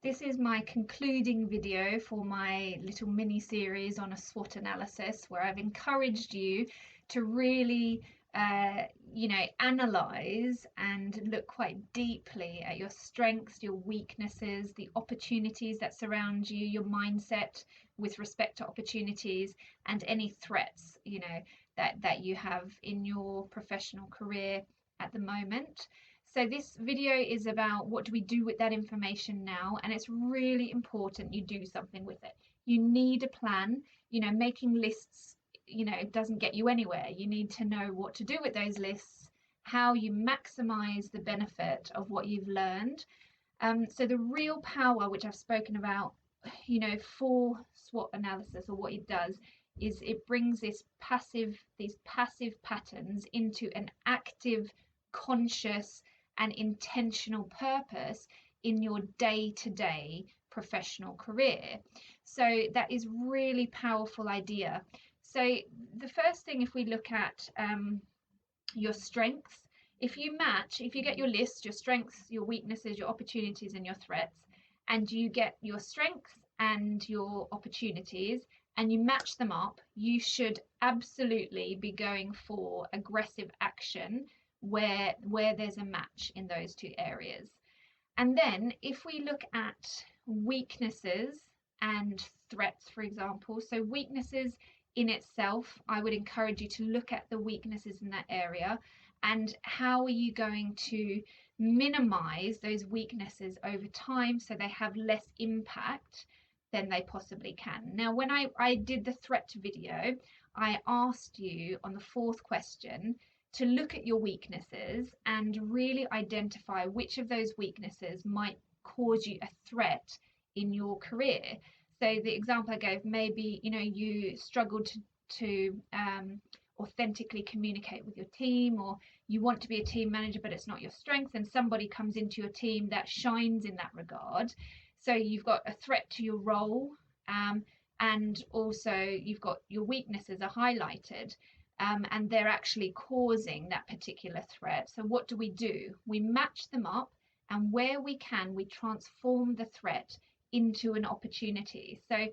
This is my concluding video for my little mini series on a SWOT analysis, where I've encouraged you to really analyze and look quite deeply at your strengths, your weaknesses, the opportunities that surround you, your mindset with respect to opportunities, and any threats, that you have in your professional career at the moment. So this video is about what do we do with that information now, and it's really important you do something with it. You need a plan. Making lists, doesn't get you anywhere. You need to know what to do with those lists, how you maximize the benefit of what you've learned. So the real power, which I've spoken about, for SWOT analysis, or what it does, is it brings these passive patterns into an active, conscious and intentional purpose in your day-to-day professional career. So that is really powerful idea. So the first thing, if we look at your strengths, if you get your list, your strengths, your weaknesses, your opportunities and your threats, and you get your strengths and your opportunities and you match them up, you should absolutely be going for aggressive action where there's a match in those two areas. And then if we look at weaknesses and threats, for example, so weaknesses in itself, I would encourage you to look at the weaknesses in that area and how are you going to minimize those weaknesses over time so they have less impact than they possibly can. Now, when I did the threat video, I asked you on the fourth question to look at your weaknesses and really identify which of those weaknesses might cause you a threat in your career. So the example I gave, maybe you struggled to authentically communicate with your team, or you want to be a team manager but it's not your strength, and somebody comes into your team that shines in that regard. So you've got a threat to your role, and also you've got your weaknesses are highlighted. And they're actually causing that particular threat. So what do? We match them up, and where we can, we transform the threat into an opportunity. So,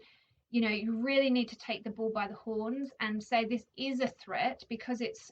you really need to take the bull by the horns and say this is a threat because it's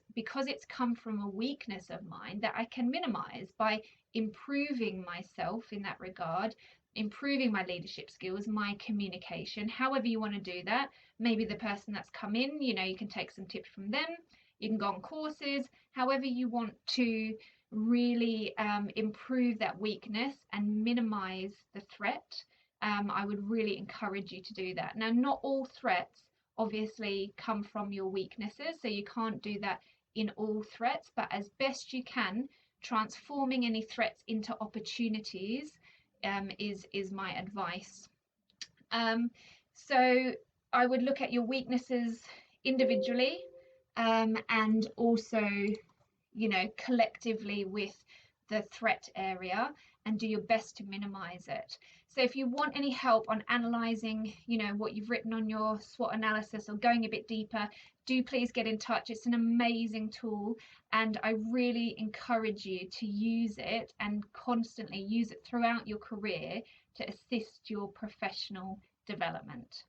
come from a weakness of mine that I can minimize by improving myself in that regard, improving my leadership skills, my communication, however you want to do that. Maybe the person that's come in, you can take some tips from them. You can go on courses, however you want to really improve that weakness and minimize the threat. I would really encourage you to do that. Now, not all threats obviously come from your weaknesses, so you can't do that in all threats, but as best you can, transforming any threats into opportunities is my advice. So I would look at your weaknesses individually, and also, collectively with the threat area, and do your best to minimize it. So if you want any help on analyzing, what you've written on your SWOT analysis or going a bit deeper, do please get in touch. It's an amazing tool, and I really encourage you to use it and constantly use it throughout your career to assist your professional development.